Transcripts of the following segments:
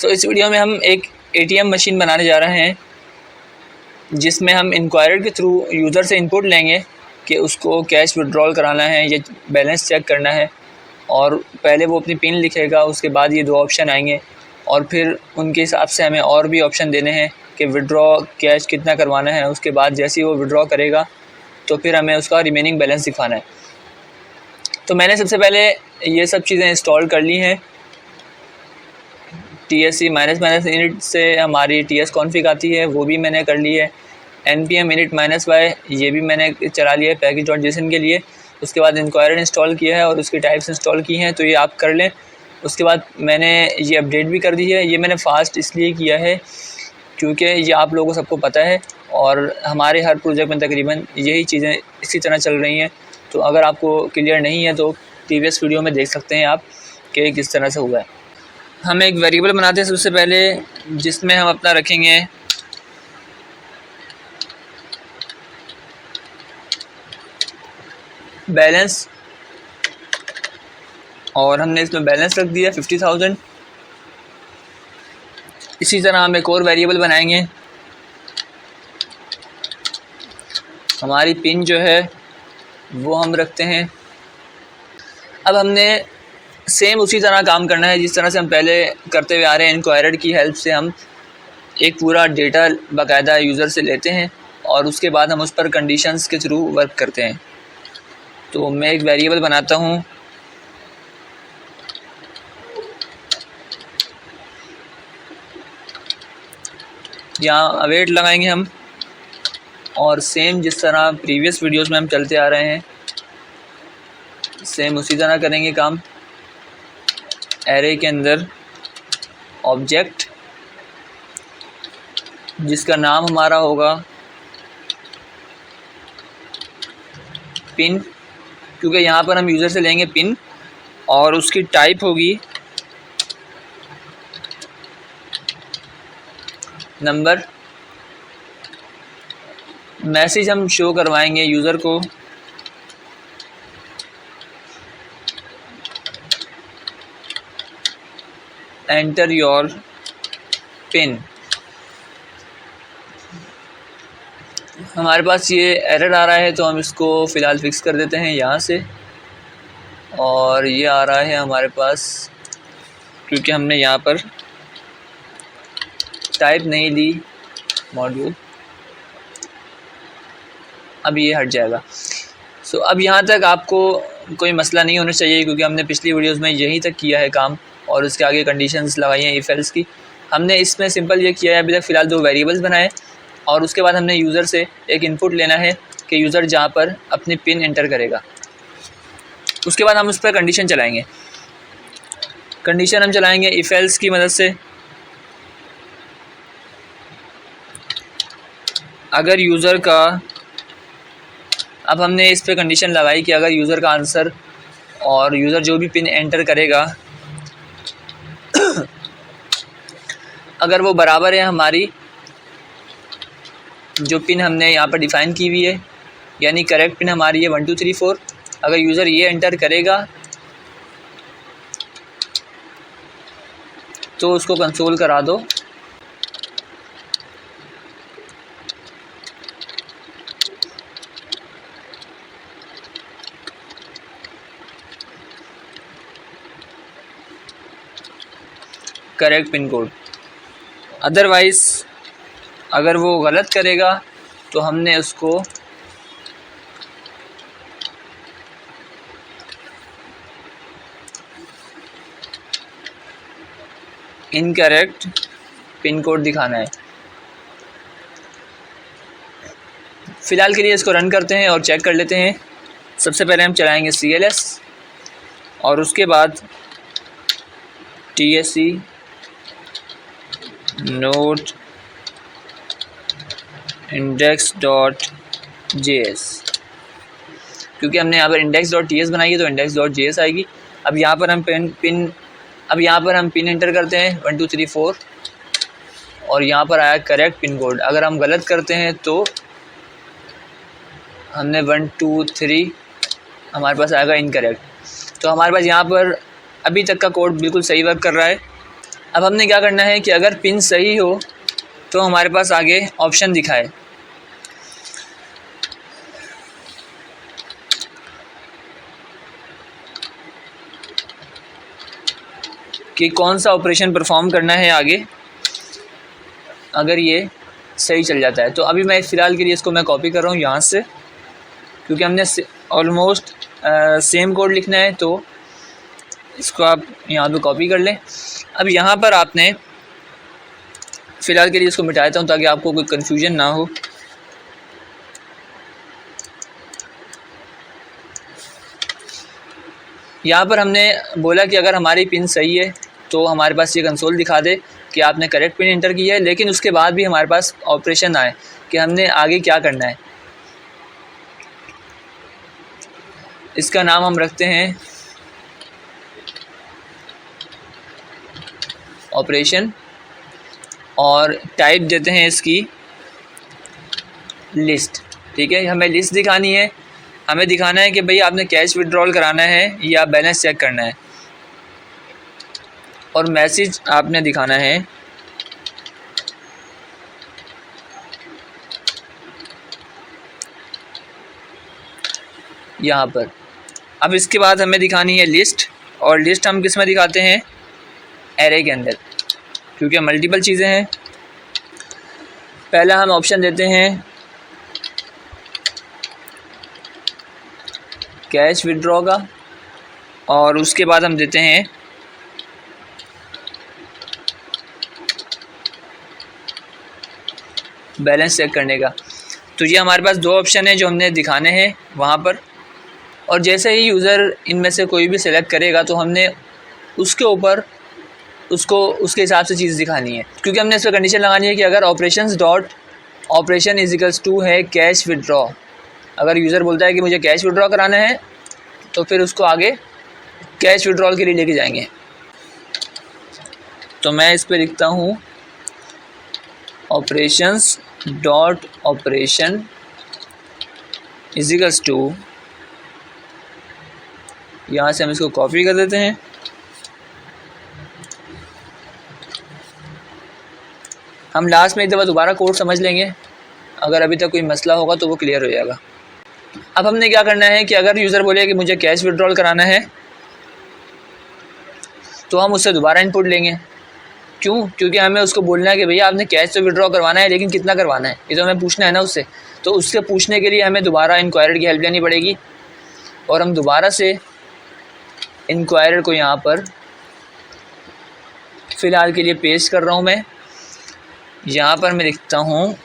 इस वीडियो में हम एक ATM मशीन बनाने जा रहे हैं जिसमें हम इंक्वायरर के थ्रू यूज़र से इनपुट लेंगे कि उसको कैश विड्रॉल कराना है या बैलेंस चेक करना है, और पहले वो अपनी पिन लिखेगा, उसके बाद ये 2 ऑप्शन आएंगे और फिर उनके हिसाब से हमें और भी ऑप्शन देने हैं कि विड्रॉ कैश कितना करवाना है। उसके बाद जैसे ही वो विड्रॉ करेगा तो फिर हमें उसका रिमेनिंग बैलेंस दिखाना है। तो मैंने सबसे पहले ये सब चीज़ें इंस्टॉल कर ली हैं। TSC -init से हमारी TS कॉन्फ़िग आती है, वो भी मैंने कर ली है। npm init -y ये भी मैंने चला लिया है package.json के लिए। उसके बाद इंक्वायरर इंस्टॉल किया है और उसकी टाइप्स इंस्टॉल की हैं, तो ये आप कर लें। उसके बाद मैंने ये अपडेट भी कर दी है। ये मैंने फ़ास्ट इसलिए किया है क्योंकि ये आप लोगों को सबको पता है और हमारे हर प्रोजेक्ट में तकरीबन यही चीज़ें इसी तरह चल रही हैं। तो अगर आपको क्लियर नहीं है तो प्रीवियस वीडियो में देख सकते हैं आप कि किस तरह से हुआ है। हम एक वेरिएबल बनाते हैं सबसे पहले, जिसमें हम अपना रखेंगे बैलेंस, और हमने इसमें बैलेंस रख दिया 50,000। इसी तरह हम एक और वेरिएबल बनाएंगे, हमारी पिन जो है वो हम रखते हैं। अब हमने सेम उसी तरह काम करना है जिस तरह से हम पहले करते हुए आ रहे हैं। इंक्वायरर की हेल्प से हम एक पूरा डेटा बाकायदा यूज़र से लेते हैं और उसके बाद हम उस पर कंडीशंस के थ्रू वर्क करते हैं। तो मैं एक वेरिएबल बनाता हूँ, यहाँ अवेट लगाएंगे हम, और सेम जिस तरह प्रीवियस वीडियोस में हम चलते आ रहे हैं सेम उसी तरह करेंगे काम। एरे के अंदर ऑब्जेक्ट जिसका नाम हमारा होगा पिन, क्योंकि यहाँ पर हम यूज़र से लेंगे पिन, और उसकी टाइप होगी नंबर। मैसेज हम शो करवाएंगे यूज़र को एंटर योर पिन। हमारे पास ये एरर आ रहा है तो हम इसको फ़िलहाल फिक्स कर देते हैं यहाँ से। और ये आ रहा है हमारे पास क्योंकि हमने यहाँ पर टाइप नहीं दी मॉड्यूल, अब ये हट जाएगा। अब यहाँ तक आपको कोई मसला नहीं होना चाहिए क्योंकि हमने पिछली वीडियोस में यहीं तक किया है काम, और उसके आगे कंडीशंस लगाई हैं इफ एल्स की। हमने इसमें सिंपल ये किया है अभी तक फ़िलहाल 2 वेरिएबल्स बनाए, और उसके बाद हमने यूज़र से एक इनपुट लेना है कि यूज़र जहाँ पर अपनी पिन एंटर करेगा उसके बाद हम उस पर कंडीशन चलाएँगे। कंडीशन हम चलाएँगे इफ एल्स की मदद से। अगर यूज़र का, अब हमने इस पर कंडीशन लगाई कि अगर यूज़र का आंसर और यूज़र जो भी पिन एंटर करेगा अगर वो बराबर है हमारी जो पिन हमने यहाँ पर डिफ़ाइन की हुई है, यानी करेक्ट पिन हमारी है 1 2 3 4, अगर यूज़र ये एंटर करेगा तो उसको कंसोल करा दो। Correct pin code. अदरवाइज़ अगर वो गलत करेगा तो हमने उसको इनकरेक्ट पिन कोड दिखाना है। फ़िलहाल के लिए इसको रन करते हैं और चेक कर लेते हैं। सबसे पहले हम चलाएंगे CLS और उसके बाद TSC नोट index.js, क्योंकि हमने यहाँ पर index.ts बनाई है तो index.js आएगी। अब यहाँ पर हम पिन एंटर करते हैं 1 2 3 4, और यहाँ पर आया करेक्ट पिन कोड। अगर हम गलत करते हैं तो हमने 1 2 3 हमारे पास आएगा इनकरेक्ट। तो हमारे पास यहाँ पर अभी तक का कोड बिल्कुल सही वर्क कर रहा है। अब हमने क्या करना है कि अगर पिन सही हो तो हमारे पास आगे ऑप्शन दिखाए कि कौन सा ऑपरेशन परफॉर्म करना है आगे, अगर ये सही चल जाता है। तो अभी मैं फ़िलहाल के लिए इसको मैं कॉपी कर रहा हूँ यहाँ से, क्योंकि हमने ऑलमोस्ट सेम कोड लिखना है, तो इसको आप यहाँ पे कॉपी कर लें। अब यहाँ पर आपने फ़िलहाल के लिए इसको मिटा देता हूँ ताकि आपको कोई कन्फ्यूजन ना हो। यहाँ पर हमने बोला कि अगर हमारी पिन सही है तो हमारे पास ये कंसोल दिखा दे कि आपने करेक्ट पिन इंटर की है, लेकिन उसके बाद भी हमारे पास ऑपरेशन आए कि हमने आगे क्या करना है। इसका नाम हम रखते हैं ऑपरेशन और टाइप देते हैं इसकी लिस्ट। ठीक है, हमें लिस्ट दिखानी है, हमें दिखाना है कि भाई आपने कैश विड्रॉल कराना है या बैलेंस चेक करना है, और मैसेज आपने दिखाना है यहाँ पर। अब इसके बाद हमें दिखानी है लिस्ट, और लिस्ट हम किस में दिखाते हैं, एरे के अंदर, क्योंकि मल्टीपल चीज़ें हैं। पहला हम ऑप्शन देते हैं कैश विड्रॉ का, और उसके बाद हम देते हैं बैलेंस चेक करने का। तो ये हमारे पास दो ऑप्शन है जो हमने दिखाने हैं वहाँ पर, और जैसे ही यूज़र इनमें से कोई भी सिलेक्ट करेगा तो हमने उसके ऊपर उसको उसके हिसाब से चीज़ दिखानी है, क्योंकि हमने इस पर कंडीशन लगानी है कि अगर ऑपरेशन इज इक्वल्स टू है कैश विड्रॉ। अगर यूज़र बोलता है कि मुझे कैश विड्रॉ कराना है तो फिर उसको आगे कैश विड्रॉल के लिए लेके जाएंगे। तो मैं इस पर लिखता हूँ operations dot operation is equals to, यहाँ से हम इसको कॉपी कर देते हैं, हम लास्ट में एक दफ़ा दोबारा कोड समझ लेंगे, अगर अभी तक कोई मसला होगा तो वो क्लियर हो जाएगा। अब हमने क्या करना है कि अगर यूज़र बोले कि मुझे कैश विड्रॉल कराना है तो हम उससे दोबारा इनपुट लेंगे। क्यों? क्योंकि हमें उसको बोलना है कि भैया आपने कैश तो विड्रॉ करवाना है, लेकिन कितना करवाना है, ये तो हमें पूछना है ना उससे। तो उससे पूछने के लिए हमें दोबारा इंक्वायरर की हेल्प लेनी पड़ेगी, और हम दोबारा से इंक्वायरर को यहाँ पर फ़िलहाल के लिए पेस्ट कर रहा हूँ मैं। यहाँ पर मैं लिखता हूँ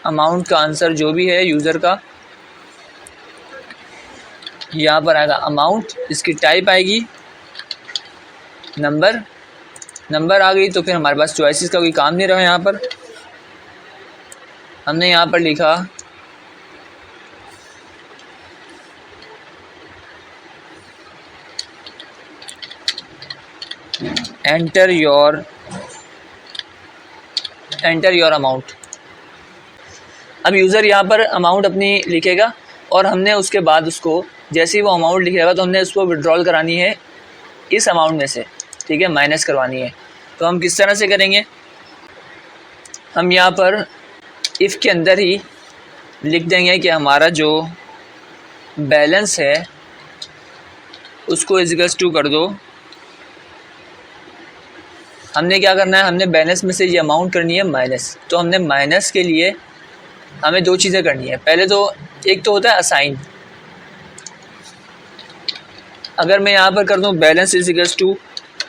अमाउंट का आंसर जो भी है यूज़र का, यहाँ पर आएगा अमाउंट, इसकी टाइप आएगी नंबर आ गई। तो फिर हमारे पास चॉइसेस का कोई काम नहीं रहा। यहाँ पर हमने यहाँ पर लिखा एंटर योर अमाउंट। अब यूज़र यहाँ पर अमाउंट अपनी लिखेगा, और हमने उसके बाद उसको जैसे ही वो अमाउंट लिखेगा तो हमने उसको विड्रॉल करानी है इस अमाउंट में से, ठीक है, माइनस करवानी है। तो हम किस तरह से करेंगे, हम यहाँ पर इफ़ के अंदर ही लिख देंगे कि हमारा जो बैलेंस है उसको इक्वल्स टू कर दो। हमने क्या करना है, हमने बैलेंस में से ये अमाउंट करनी है माइनस। तो हमने माइनस के लिए हमें दो चीज़ें करनी है। पहले तो एक तो होता है असाइन। अगर मैं यहाँ पर कर दूँ बैलेंस इज इक्वल्स टू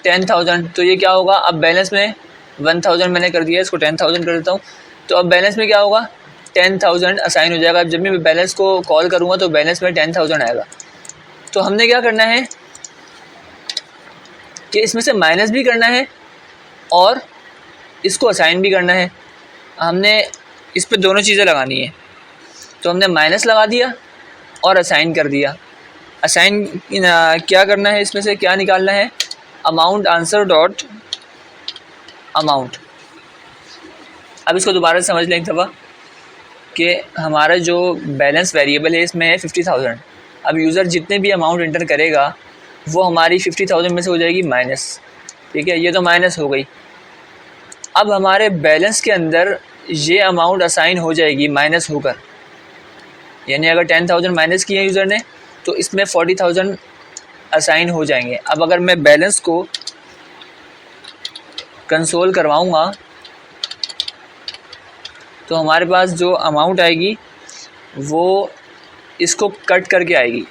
10,000, तो ये क्या होगा, अब बैलेंस में 1,000 मैंने कर दिया, इसको 10,000 कर देता हूँ। तो अब बैलेंस में क्या होगा, 10,000 असाइन हो जाएगा। जब मैं बैलेंस को कॉल करूँगा तो बैलेंस में 10,000 आएगा। तो हमने क्या करना है कि इसमें से माइनस भी करना है और इसको असाइन भी करना है। हमने इस पर दोनों चीज़ें लगानी है। तो हमने माइनस लगा दिया और असाइन कर दिया। असाइन क्या करना है, इसमें से क्या निकालना है, अमाउंट आंसर डॉट अमाउंट। अब इसको दोबारा समझ लें एक दफ़ा कि हमारा जो बैलेंस वेरिएबल है इसमें है 50,000। अब यूज़र जितने भी अमाउंट इंटर करेगा वो हमारी 50,000 में से हो जाएगी माइनस। ठीक है, ये तो माइनस हो गई। अब हमारे बैलेंस के अंदर ये अमाउंट असाइन हो जाएगी माइनस होकर, यानी अगर 10,000 माइनस किए यूज़र ने तो इसमें 40,000 असाइन हो जाएंगे। अब अगर मैं बैलेंस को कंसोल करवाऊँगा तो हमारे पास जो अमाउंट आएगी वो इसको कट करके आएगी।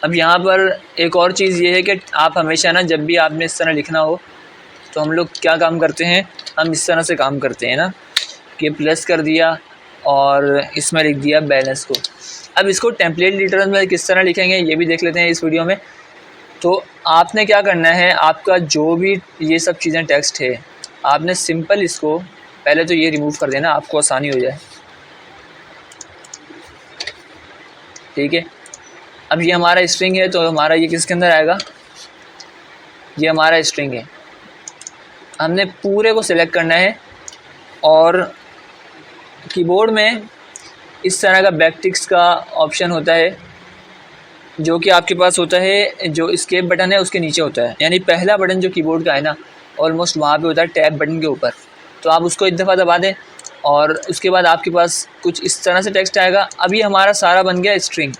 अब यहाँ पर एक और चीज़ ये है कि आप हमेशा ना जब भी आपने इस तरह लिखना हो तो हम लोग क्या काम करते हैं, हम इस तरह से काम करते हैं ना कि प्लस कर दिया और इसमें लिख दिया बैलेंस को। अब इसको टेम्पलेट एडिटर में किस तरह लिखेंगे ये भी देख लेते हैं इस वीडियो में। तो आपने क्या करना है, आपका जो भी ये सब चीज़ें टेक्स्ट है आपने सिंपल इसको पहले तो ये रिमूव कर देना, आपको आसानी हो जाए। ठीक है, अब ये हमारा स्ट्रिंग है तो हमारा ये किसके अंदर आएगा, ये हमारा स्ट्रिंग है। हमने पूरे को सिलेक्ट करना है और कीबोर्ड में इस तरह का बैकटिक्स का ऑप्शन होता है जो कि आपके पास होता है, जो एस्केप बटन है उसके नीचे होता है, यानी पहला बटन जो कीबोर्ड का है ना ऑलमोस्ट वहाँ पे होता है टैब बटन के ऊपर। तो आप उसको एक दफ़ा दबा दें और उसके बाद आपके पास कुछ इस तरह से टेक्स्ट आएगा। अभी हमारा सारा बन गया स्ट्रिंग।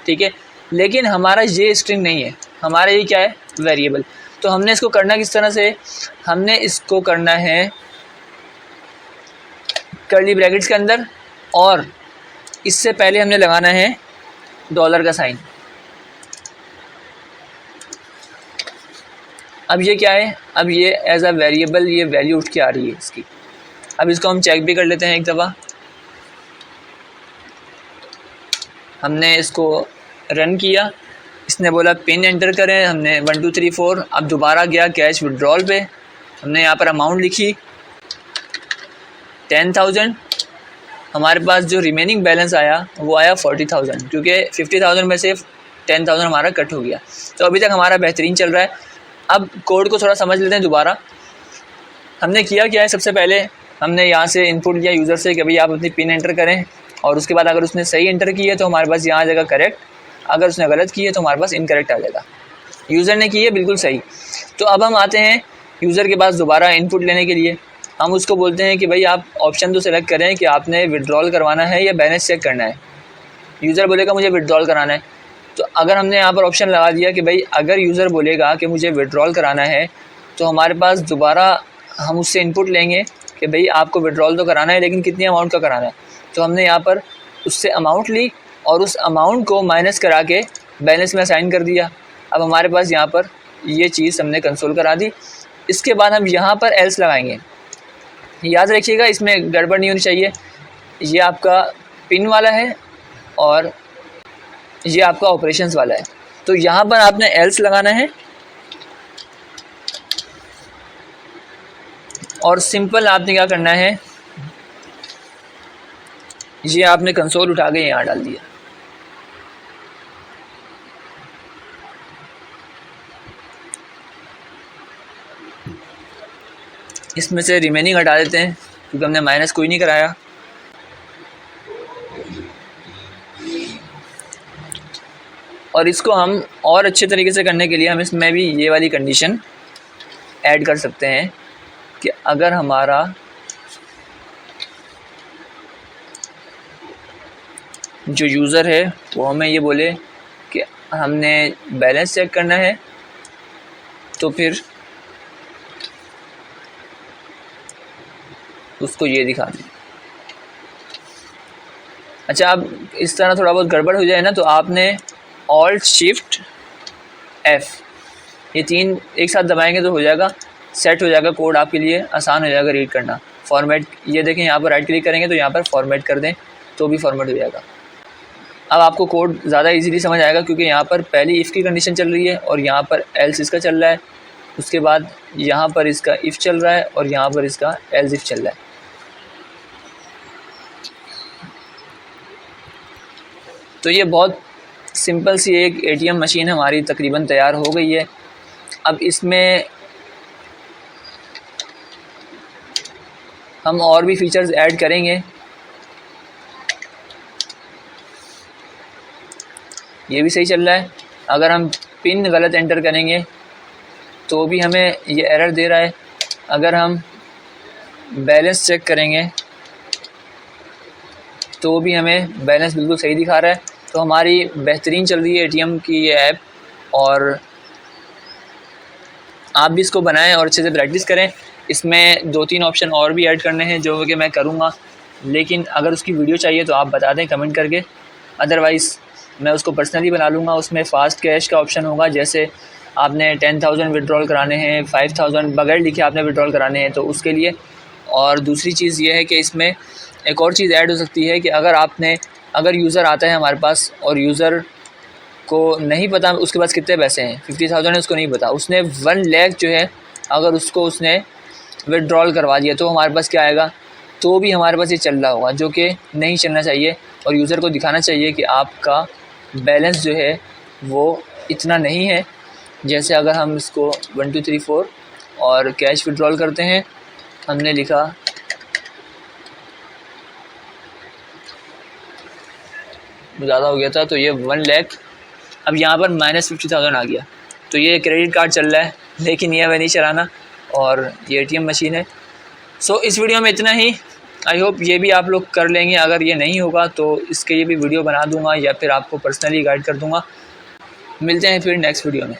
ठीक है, लेकिन हमारा ये स्ट्रिंग नहीं है, हमारा ये क्या है, वेरिएबल। तो हमने इसको करना किस तरह से, हमने इसको करना है कर्ली ब्रैकेट्स के अंदर और इससे पहले हमने लगाना है डॉलर का साइन। अब ये क्या है, अब ये एज अ वेरिएबल ये वैल्यू उठ के आ रही है इसकी। अब इसको हम चेक भी कर लेते हैं एक दफ़ा। हमने इसको रन किया, इसने बोला पिन एंटर करें, हमने 1 2 3 4। अब दोबारा गया कैश विड्रॉल पे, हमने यहाँ पर अमाउंट लिखी 10,000। हमारे पास जो रिमेनिंग बैलेंस आया वो आया 40,000, क्योंकि 50,000 में से 10,000 हमारा कट हो गया। तो अभी तक हमारा बेहतरीन चल रहा है। अब कोड को थोड़ा समझ लेते हैं दोबारा। हमने किया क्या है, सबसे पहले हमने यहाँ से इनपुट लिया यूज़र से कि भाई आप अपनी पिन एंटर करें, और उसके बाद अगर उसने सही एंटर की है तो हमारे पास यहाँ आ जाएगा करेक्ट, अगर उसने गलत की है तो हमारे पास इनकरेक्ट आ जाएगा। यूज़र ने की है बिल्कुल सही। तो अब हम आते हैं यूज़र के पास दोबारा इनपुट लेने के लिए। हम उसको बोलते हैं कि भाई आप ऑप्शन तो सेलेक्ट करें कि आपने विड्रॉल करवाना है या बैलेंस चेक करना है। यूज़र बोलेगा मुझे विड्रॉल कराना है। तो अगर हमने यहाँ पर ऑप्शन लगा दिया कि भाई अगर यूज़र बोलेगा कि मुझे विड्रॉल कराना है तो हमारे पास दोबारा हम उससे इनपुट लेंगे कि भाई आपको विड्रॉल तो कराना है लेकिन कितनी अमाउंट का कराना है। तो हमने यहाँ पर उससे अमाउंट ली और उस अमाउंट को माइनस करा के बैलेंस में असाइन कर दिया। अब हमारे पास यहाँ पर ये चीज़ हमने कंसोल करा दी। इसके बाद हम यहाँ पर एल्स लगाएंगे। याद रखिएगा इसमें गड़बड़ नहीं होनी चाहिए। ये आपका पिन वाला है और ये आपका ऑपरेशंस वाला है। तो यहाँ पर आपने एल्स लगाना है और सिंपल आपने क्या करना है, ये आपने कंसोल उठा के यहाँ डाल दिया। इसमें से रिमेनिंग हटा देते हैं क्योंकि हमने माइनस कोई नहीं कराया। और इसको हम और अच्छे तरीके से करने के लिए हम इसमें भी ये वाली कंडीशन ऐड कर सकते हैं कि अगर हमारा जो यूज़र है वो हमें ये बोले कि हमने बैलेंस चेक करना है तो फिर उसको ये दिखा दें। अच्छा, अब इस तरह थोड़ा बहुत गड़बड़ हो जाए ना तो आपने ऑल्ट शिफ्ट F ये 3 एक साथ दबाएंगे तो हो जाएगा, सेट हो जाएगा कोड, आपके लिए आसान हो जाएगा रीड करना। फॉर्मेट ये देखें, यहाँ पर राइट क्लिक करेंगे तो यहाँ पर फॉर्मेट कर दें तो भी फॉर्मेट हो जाएगा। अब आपको कोड ज़्यादा इजीली समझ आएगा क्योंकि यहाँ पर पहली इफ़ की कंडीशन चल रही है और यहाँ पर एल्स इसका चल रहा है, उसके बाद यहाँ पर इसका इफ़ चल रहा है और यहाँ पर इसका एल्स इफ़ चल रहा है। तो ये बहुत सिंपल सी एक ATM मशीन हमारी तकरीबन तैयार हो गई है। अब इसमें हम और भी फीचर्स ऐड करेंगे। ये भी सही चल रहा है। अगर हम पिन गलत एंटर करेंगे तो भी हमें ये एरर दे रहा है। अगर हम बैलेंस चेक करेंगे तो भी हमें बैलेंस बिल्कुल सही दिखा रहा है। तो हमारी बेहतरीन चल रही है ATM की ये ऐप, और आप भी इसको बनाएं और अच्छे से प्रैक्टिस करें। इसमें 2-3 ऑप्शन और भी ऐड करने हैं जो कि मैं करूँगा, लेकिन अगर उसकी वीडियो चाहिए तो आप बता दें कमेंट करके, अदरवाइज़ मैं उसको पर्सनली बना लूँगा। उसमें फ़ास्ट कैश का ऑप्शन होगा, जैसे आपने 10,000 विड्रॉल कराने हैं, 5,000 बगैर लिखे आपने विड्रॉल कराने हैं तो उसके लिए। और दूसरी चीज़ ये है कि इसमें एक और चीज़ ऐड हो सकती है कि अगर यूज़र आता है हमारे पास और यूज़र को नहीं पता उसके पास कितने पैसे हैं, 50,000 है, उसको नहीं पता, उसने 1 लाख जो है अगर उसने विड्रॉल करवा दिया तो हमारे पास क्या आएगा, तो भी हमारे पास ये चल रहा होगा, जो कि नहीं चलना चाहिए। और यूज़र को दिखाना चाहिए कि आपका बैलेंस जो है वो इतना नहीं है। जैसे अगर हम इसको 1 2 3 4 और कैश विड्रॉल करते हैं, हमने लिखा ज़्यादा हो गया था तो ये 1 लाख, अब यहाँ पर -50,000 आ गया। तो ये क्रेडिट कार्ड चल रहा है, लेकिन ये हमें नहीं चलाना, और ये ATM मशीन है। सो इस वीडियो में इतना ही। आई होप ये भी आप लोग कर लेंगे। अगर ये नहीं होगा तो इसके लिए भी वीडियो बना दूंगा या फिर आपको पर्सनली गाइड कर दूंगा। मिलते हैं फिर नेक्स्ट वीडियो में।